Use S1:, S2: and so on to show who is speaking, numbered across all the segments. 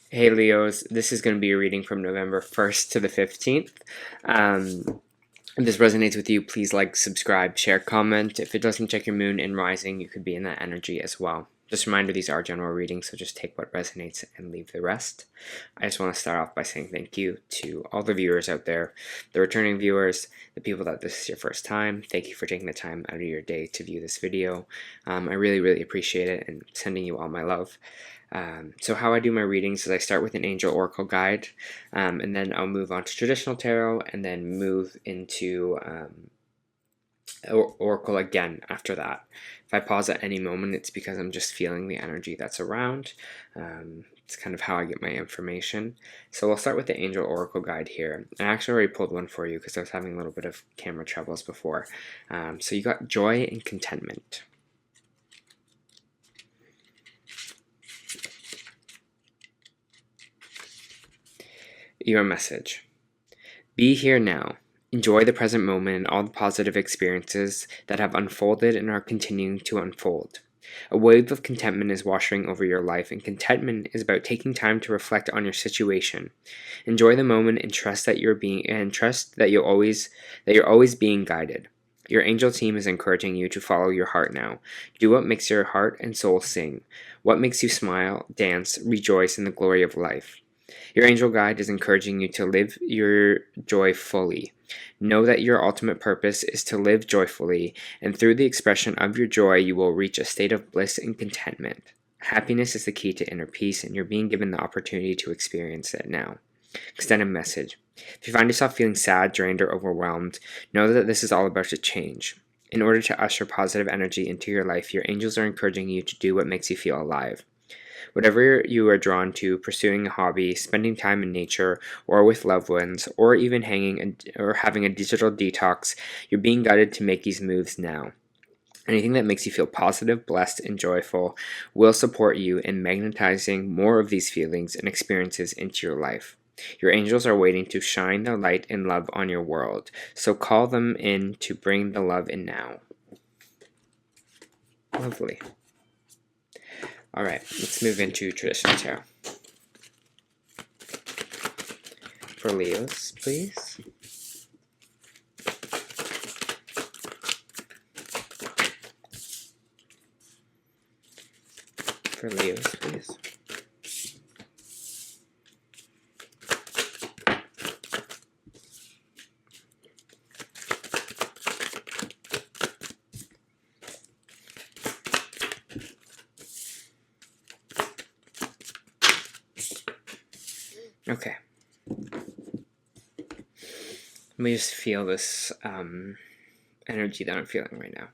S1: Hey Leos, this is going to be a reading from November 1st to the 15th. If this resonates with you, please like, subscribe, share, comment. If it doesn't, check your moon and rising. You could be in that energy as well. Just a reminder, these are general readings, so just take what resonates and leave the rest. I just want to start off by saying thank you to all the viewers out there, the returning viewers, the people that this is your first time. Thank you for taking the time out of your day to view this video. I really, really appreciate it, and sending you all my love. So how I do my readings is I start with an angel oracle guide, and then I'll move on to traditional tarot, and then move into oracle again after that. If I pause at any moment, it's because I'm just feeling the energy that's around. It's kind of how I get my information. So we'll start with the angel oracle guide here. I actually already pulled one for you because I was having a little bit of camera troubles before. So you got joy and contentment. Your message. Be here now. Enjoy the present moment and all the positive experiences that have unfolded and are continuing to unfold. A wave of contentment is washing over your life, and contentment is about taking time to reflect on your situation. Enjoy the moment and trust that you're always being guided. Your angel team is encouraging you to follow your heart now. Do what makes your heart and soul sing. What makes you smile, dance, rejoice in the glory of life. Your angel guide is encouraging you to live your joy fully. Know that your ultimate purpose is to live joyfully, and through the expression of your joy, you will reach a state of bliss and contentment. Happiness is the key to inner peace, and you're being given the opportunity to experience it now. Extended message. If you find yourself feeling sad, drained, or overwhelmed, know that this is all about to change. In order to usher positive energy into your life, your angels are encouraging you to do what makes you feel alive. Whatever you are drawn to, pursuing a hobby, spending time in nature or with loved ones, or even having a digital detox, you're being guided to make these moves now. Anything that makes you feel positive, blessed, and joyful will support you in magnetizing more of these feelings and experiences into your life. Your angels are waiting to shine their light and love on your world, so call them in to bring the love in now. Lovely. Alright, let's move into traditional tarot. For Leos, please. For Leos, please. Okay. Let me just feel this energy that I'm feeling right now.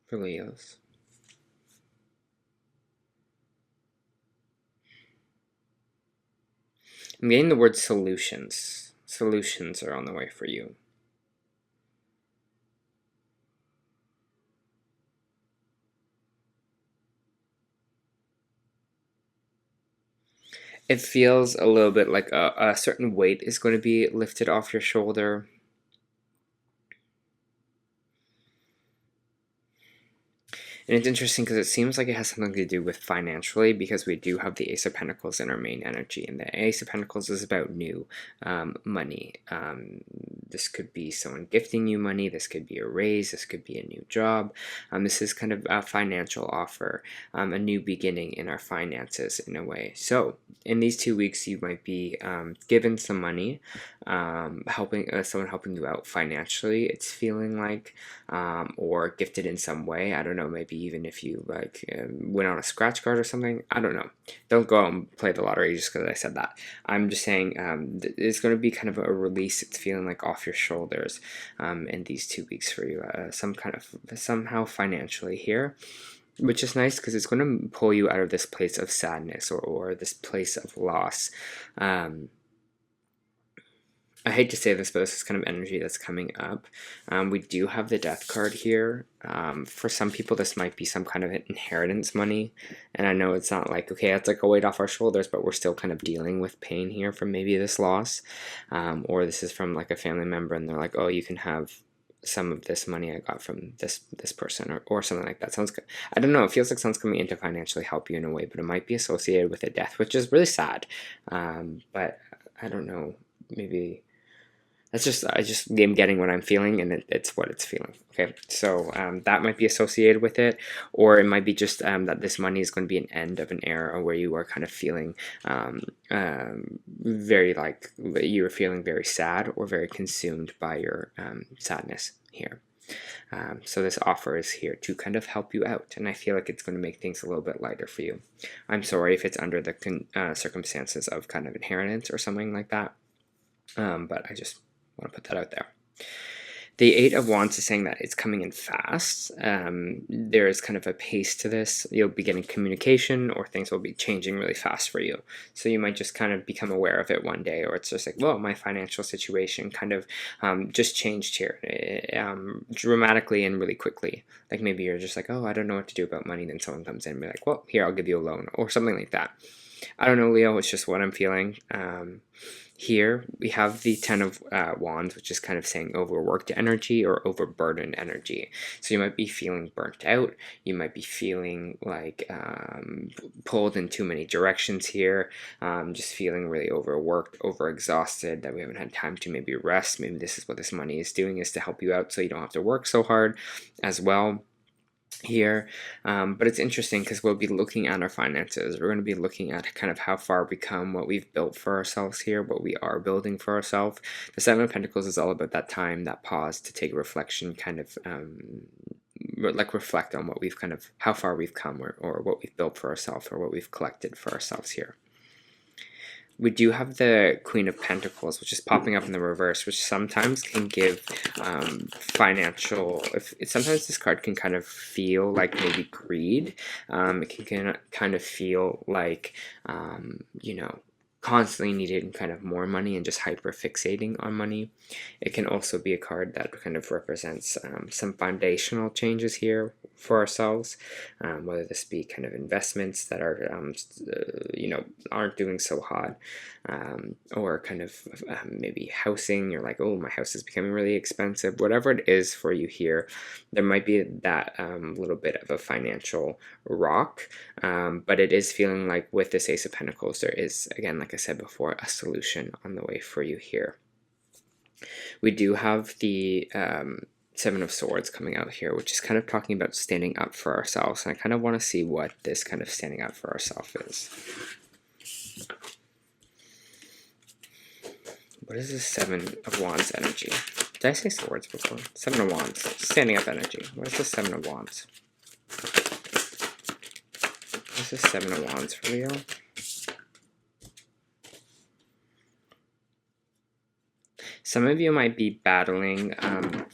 S1: For Leos. I'm getting the word solutions. Solutions are on the way for you. It feels a little bit like a certain weight is going to be lifted off your shoulder. And it's interesting because it seems like it has something to do with financially, because we do have the Ace of Pentacles in our main energy, and the Ace of Pentacles is about new money. This could be someone gifting you money, this could be a raise, this could be a new job. This is kind of a financial offer, a new beginning in our finances in a way. So in these 2 weeks, you might be given some money, helping someone helping you out financially, it's feeling like, or gifted in some way. I don't know, maybe even if you went on a scratch card or something. I don't know. Don't go out and play the lottery just because I said that. I'm just saying it's going to be kind of a release. It's feeling like off your shoulders in these 2 weeks for you, somehow financially here, which is nice because it's going to pull you out of this place of sadness or this place of loss. I hate to say this, but this is kind of energy that's coming up. We do have the death card here. For some people, this might be some kind of inheritance money. And I know it's not like, okay, it's like a weight off our shoulders, but we're still kind of dealing with pain here from maybe this loss. Or this is from like a family member and they're like, oh, you can have some of this money I got from this person, or something like that. Sounds good. I don't know. It feels like someone's coming in to financially help you in a way, but it might be associated with a death, which is really sad. But I don't know. Maybe I just am getting what I'm feeling, and it's what it's feeling. Okay, so that might be associated with it, or it might be just that this money is going to be an end of an era where you are kind of feeling very like you are feeling very sad or very consumed by your sadness here. So this offer is here to kind of help you out, and I feel like it's going to make things a little bit lighter for you. I'm sorry if it's under the circumstances of kind of inheritance or something like that, but I just want to put that out there. The Eight of Wands is saying that it's coming in fast. There is kind of a pace to this. You'll be getting communication, or things will be changing really fast for you. So you might just kind of become aware of it one day, or it's just like, well, my financial situation kind of just changed here dramatically and really quickly. Like maybe you're just like, oh, I don't know what to do about money. Then someone comes in and be like, well, here, I'll give you a loan, or something like that. I don't know, Leo. It's just what I'm feeling. Here we have the Ten of Wands, which is kind of saying overworked energy or overburdened energy. So you might be feeling burnt out. You might be feeling like pulled in too many directions here. Just feeling really overworked, overexhausted, that we haven't had time to maybe rest. Maybe this is what this money is doing, is to help you out so you don't have to work so hard as well here. But it's interesting because we'll be looking at our finances. We're going to be looking at kind of how far we come, what we've built for ourselves here, what we are building for ourselves. The Seven of Pentacles is all about that time, that pause to take a reflection, kind of like reflect on what we've kind of, how far we've come, or what we've built for ourselves, or what we've collected for ourselves here. We do have the Queen of Pentacles, which is popping up in the reverse, which sometimes can give financial... sometimes this card can kind of feel like maybe greed. It can kind of feel like, you know, constantly needing kind of more money and just hyper fixating on money. It can also be a card that kind of represents some foundational changes here for ourselves, whether this be kind of investments that are you know, aren't doing so hot, or kind of maybe housing. You're like, oh, my house is becoming really expensive. Whatever it is for you here, there might be that little bit of a financial rock, but it is feeling like with this Ace of Pentacles, there is, again, like I said before, a solution on the way for you here. We do have the Seven of Swords coming out here, which is kind of talking about standing up for ourselves, and I kind of want to see what this kind of standing up for ourselves is. What is this Seven of Wands energy? Did I say swords before? Seven of Wands, standing up energy. What is this Seven of Wands? What is this Seven of Wands for Leo? Some of you might be battling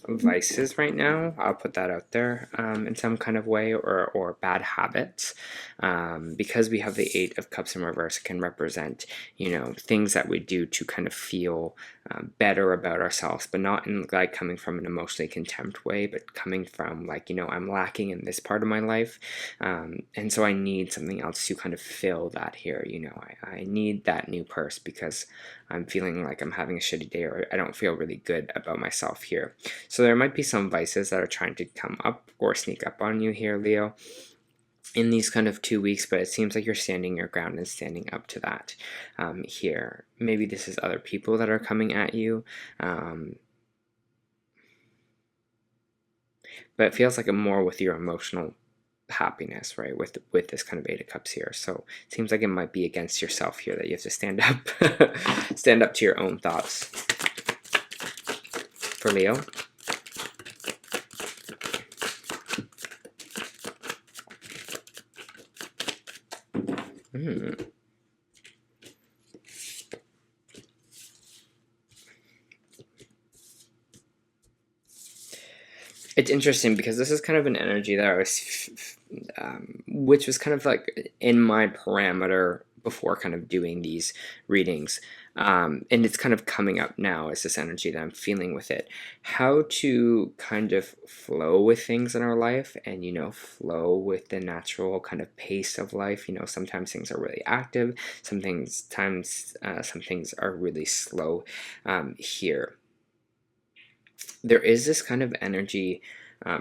S1: vices right now. I'll put that out there in some kind of way, or bad habits. Because we have the Eight of Cups in reverse, it can represent, you know, things that we do to kind of feel better about ourselves, but not in like coming from an emotionally contempt way, but coming from like, you know, I'm lacking in this part of my life, and so I need something else to kind of fill that here. You know, I need that new purse because I'm feeling like I'm having a shitty day, or I don't feel really good about myself here. So there might be some vices that are trying to come up or sneak up on you here, Leo, in these kind of 2 weeks, but it seems like you're standing your ground and standing up to that here. Maybe this is other people that are coming at you, but it feels like a more with your emotional happiness, right, with this kind of Eight of Cups here. So it seems like it might be against yourself here, that you have to stand up stand up to your own thoughts for Leo. It's interesting because this is kind of an energy that I was which was kind of like in my parameter before kind of doing these readings, and it's kind of coming up now as this energy that I'm feeling with it, how to kind of flow with things in our life, and flow with the natural kind of pace of life. Sometimes things are really active, some things are really slow. Here there is this kind of energy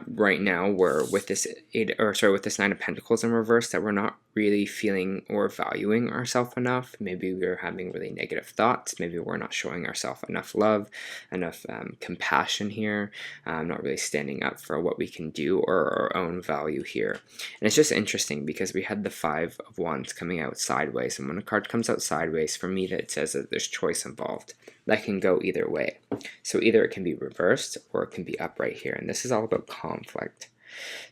S1: right now where with this with this Nine of Pentacles in reverse, that we're not really feeling or valuing ourselves enough. Maybe we're having really negative thoughts. Maybe we're not showing ourselves enough love, enough compassion here. Not really standing up for what we can do or our own value here. And it's just interesting because we had the Five of Wands coming out sideways, and when a card comes out sideways, for me, that says that there's choice involved. That can go either way. So either it can be reversed or it can be upright here. And this is all about conflict.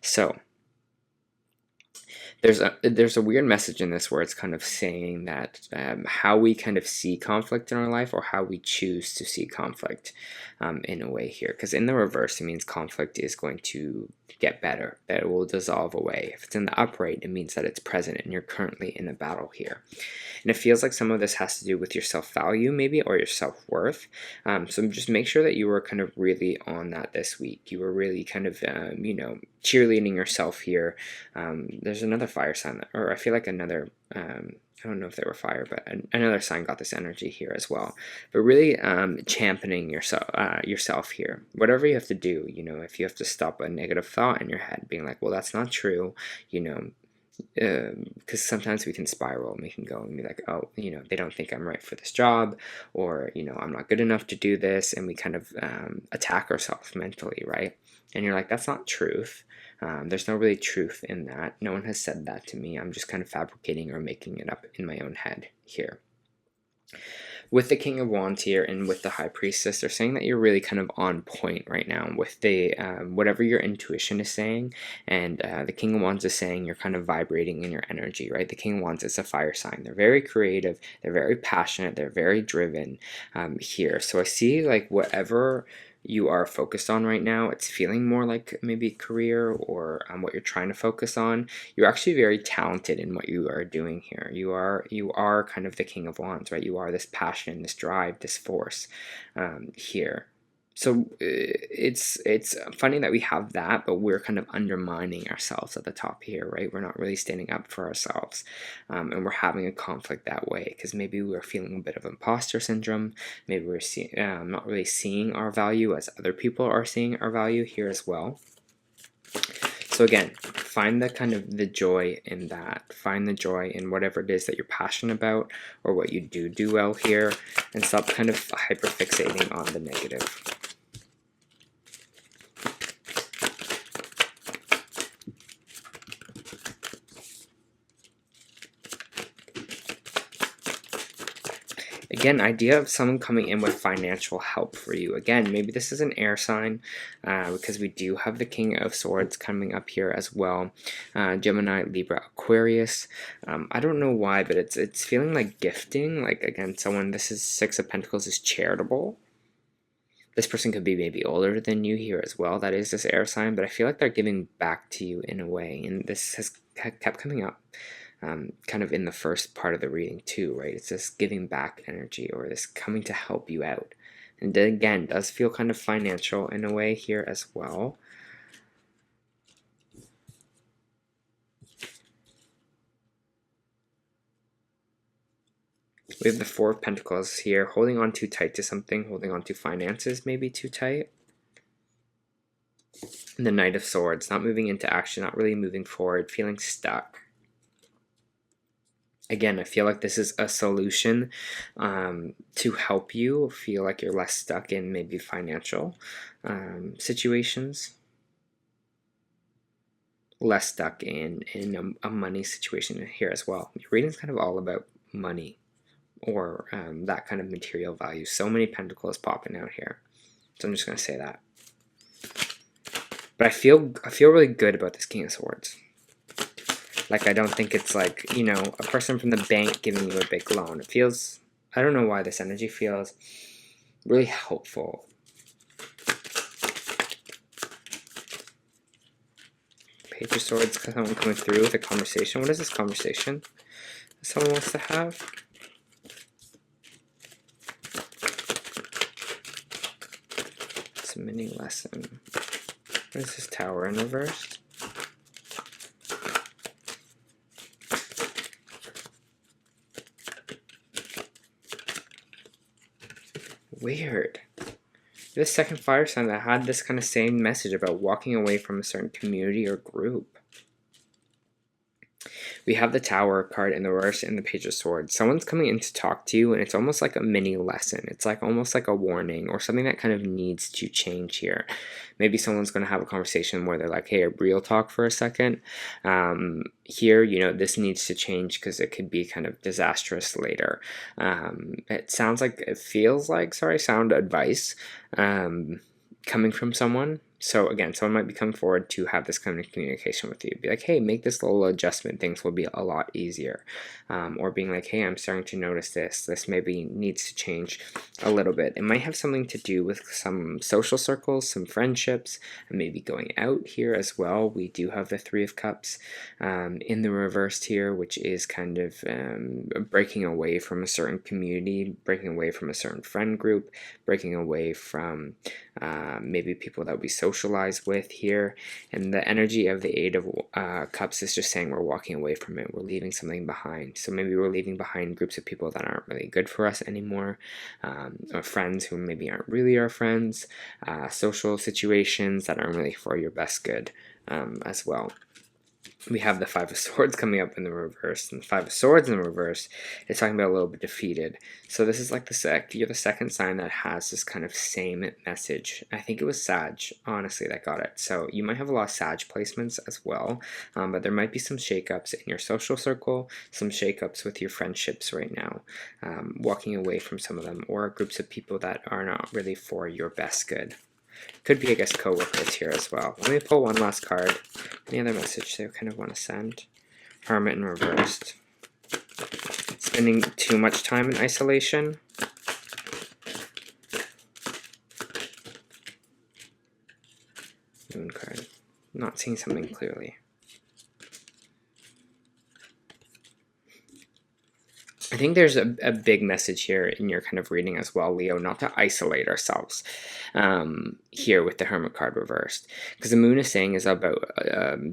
S1: So there's a weird message in this where it's kind of saying that how we kind of see conflict in our life, or how we choose to see conflict in a way here. Because in the reverse, it means conflict is going to get better, that it will dissolve away. If it's in the upright, it means that it's present and you're currently in a battle here. And it feels like some of this has to do with your self-value maybe, or your self-worth. So just make sure that you were kind of really on that this week. You were really kind of, cheerleading yourself here. There's another fire sign, or I feel like another, I don't know if they were fire, but another sign got this energy here as well. But really championing yourself here. Whatever you have to do, if you have to stop a negative thought in your head, being like, well, that's not true, because sometimes we can spiral and we can go and be like, oh, they don't think I'm right for this job, or I'm not good enough to do this, and we kind of attack ourselves mentally, right? And you're like, that's not truth. There's no really truth in that. No one has said that to me. I'm just kind of fabricating or making it up in my own head here. With the King of Wands here and with the High Priestess, they're saying that you're really kind of on point right now with the whatever your intuition is saying, and the King of Wands is saying you're kind of vibrating in your energy, right? The King of Wands is a fire sign. They're very creative, they're very passionate, they're very driven here. So I see like whatever you are focused on right now, it's feeling more like maybe career or what you're trying to focus on. You're actually very talented in what you are doing here. You are kind of the King of Wands, right? You are this passion, this drive, this force here. So it's funny that we have that, but we're kind of undermining ourselves at the top here, right? We're not really standing up for ourselves, and we're having a conflict that way because maybe we're feeling a bit of imposter syndrome. Maybe we're not really seeing our value as other people are seeing our value here as well. So again, find the kind of the joy in that. Find the joy in whatever it is that you're passionate about or what you do well here, and stop kind of hyperfixating on the negative. Again, idea of someone coming in with financial help for you. Again, maybe this is an air sign because we do have the King of Swords coming up here as well. Gemini, Libra, Aquarius. I don't know why, but it's feeling like gifting. Like, again, this is Six of Pentacles is charitable. This person could be maybe older than you here as well. That is this air sign, but I feel like they're giving back to you in a way. And this has kept coming up. Kind of in the first part of the reading too, right? It's this giving back energy, or this coming to help you out. And then again, does feel kind of financial in a way here as well. We have the Four of Pentacles here, holding on too tight to something, holding on to finances maybe too tight. And the Knight of Swords, not moving into action, not really moving forward, feeling stuck. Again, I feel like this is a solution to help you feel like you're less stuck in maybe financial situations, less stuck in a money situation here as well. Your reading is kind of all about money or that kind of material value. So many pentacles popping out here. So I'm just going to say that. But I feel really good about this King of Swords. Like, I don't think it's like, a person from the bank giving you a big loan. It feels, I don't know why this energy feels really helpful. Page of Swords, someone coming through with a conversation. What is this conversation? someone wants to have. It's a mini lesson. What is this? Tower in reverse? Weird. The second fire sign that had this kind of same message about walking away from a certain community or group. We have the Tower card in the reverse and the Page of Swords. Someone's coming in to talk to you, and it's almost like a mini lesson. It's like almost like a warning or something that kind of needs to change here. Maybe someone's going to have a conversation where they're like, hey, a real talk for a second. Here, you know, this needs to change because it could be kind of disastrous later. It sounds like, it feels like, sound advice coming from someone. So again, someone might be coming forward to have this kind of communication with you. Be like, hey, make this little adjustment. Things will be a lot easier. Or being like, hey, I'm starting to notice this. This maybe needs to change a little bit. It might have something to do with some social circles, some friendships, and maybe going out here as well. We do have the Three of Cups in the reversed here, which is kind of breaking away from a certain community, breaking away from a certain friend group, breaking away from maybe people that we socialize with here. And the energy of the Eight of Cups is just saying we're walking away from it. We're leaving something behind. So maybe we're leaving behind groups of people that aren't really good for us anymore, or friends who maybe aren't really our friends, social situations that aren't really for your best good as well. We have the Five of Swords coming up in the reverse, and the Five of Swords in the reverse is talking about a little bit defeated. So this is like you're the second sign that has this kind of same message. I think it was Sag, honestly, that got it. So you might have a lot of Sag placements as well, but there might be some shakeups in your social circle, some shakeups with your friendships right now, walking away from some of them, or groups of people that are not really for your best good. Could be, I guess, co-workers here as well. Let me pull one last card. Any other message they kind of want to send? Hermit in reversed. Spending too much time in isolation. Moon card. Not seeing something clearly. I think there's a big message here in your kind of reading as well, Leo, not to isolate ourselves here with the Hermit card reversed. Because the Moon is saying is about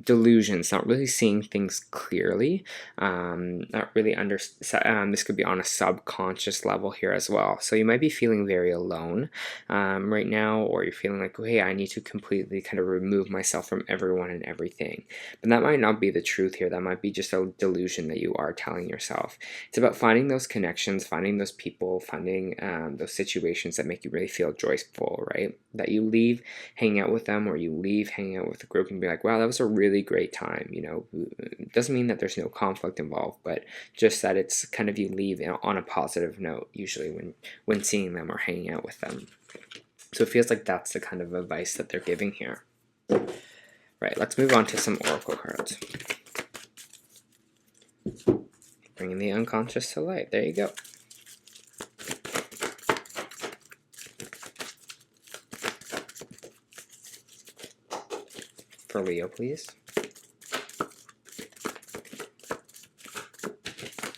S1: delusions, not really seeing things clearly, not really this could be on a subconscious level here as well. So you might be feeling very alone right now, or you're feeling like, hey, I need to completely kind of remove myself from everyone and everything. But that might not be the truth here. That might be just a delusion that you are telling yourself. It's about finding those connections, finding those people, finding those situations that make you really feel joyful, right? That you leave hanging out with them, or you leave hanging out with the group and be like, wow, that was a really great time. You know, it doesn't mean that there's no conflict involved, but just that it's kind of you leave on a positive note, usually when seeing them or hanging out with them. So it feels like that's the kind of advice that they're giving here. Right, let's move on to some oracle cards. Bringing the unconscious to light. There you go. For Leo, please.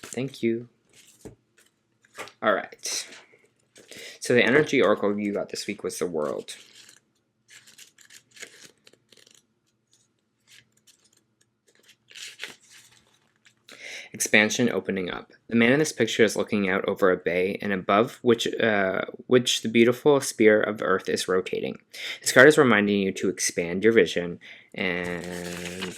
S1: Thank you. All right. So the energy oracle you got this week was the World. Expansion opening up. The man in this picture is looking out over a bay, and above which the beautiful sphere of Earth is rotating. This card is reminding you to expand your vision and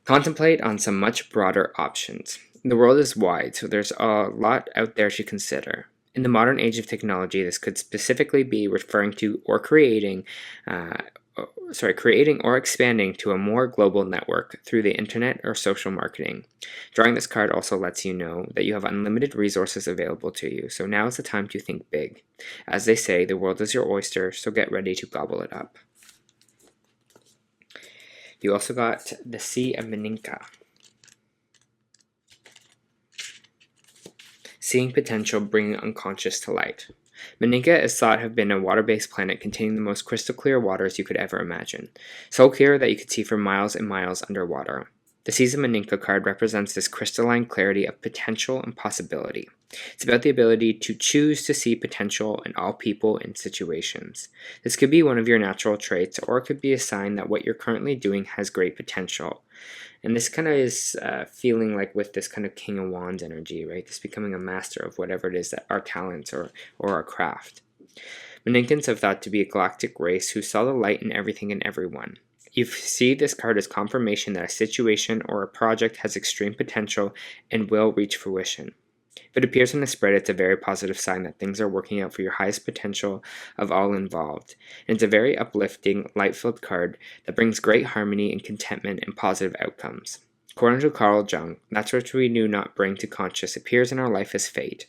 S1: contemplate on some much broader options. The world is wide, so there's a lot out there to consider. In the modern age of technology, this could specifically be referring to or creating or expanding to a more global network through the internet or social marketing. Drawing this card also lets you know that you have unlimited resources available to you, so now is the time to think big. As they say, the world is your oyster, so get ready to gobble it up. You also got the Sea of Meninka. Seeing potential, bringing unconscious to light. Meninka is thought to have been a water-based planet containing the most crystal clear waters you could ever imagine. So clear that you could see for miles and miles underwater. The Seize Maninka card represents this crystalline clarity of potential and possibility. It's about the ability to choose to see potential in all people and situations. This could be one of your natural traits, or it could be a sign that what you're currently doing has great potential. And this kind of is feeling like with this kind of King of Wands energy, right? This becoming a master of whatever it is that our talents or our craft. Maninkans have thought to be a galactic race who saw the light in everything and everyone. You see this card as confirmation that a situation or a project has extreme potential and will reach fruition. If it appears in the spread, it's a very positive sign that things are working out for your highest potential of all involved. And it's a very uplifting, light-filled card that brings great harmony and contentment and positive outcomes. According to Carl Jung, that which we do not bring to conscious appears in our life as fate.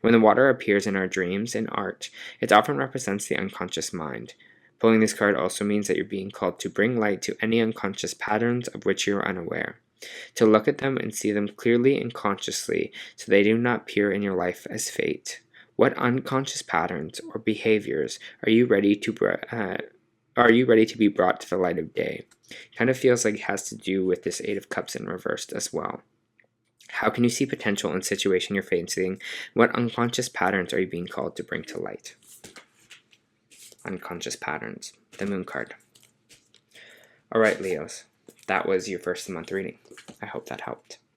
S1: When the water appears in our dreams and art, it often represents the unconscious mind. Pulling this card also means that you're being called to bring light to any unconscious patterns of which you are unaware, to look at them and see them clearly and consciously so they do not appear in your life as fate. What unconscious patterns or behaviors are you ready to be brought to the light of day? Kind of feels like it has to do with this Eight of Cups in reversed as well. How can you see potential in the situation you're facing? What unconscious patterns are you being called to bring to light? Unconscious patterns. The Moon card. Alright, Leos. That was your first month reading. I hope that helped.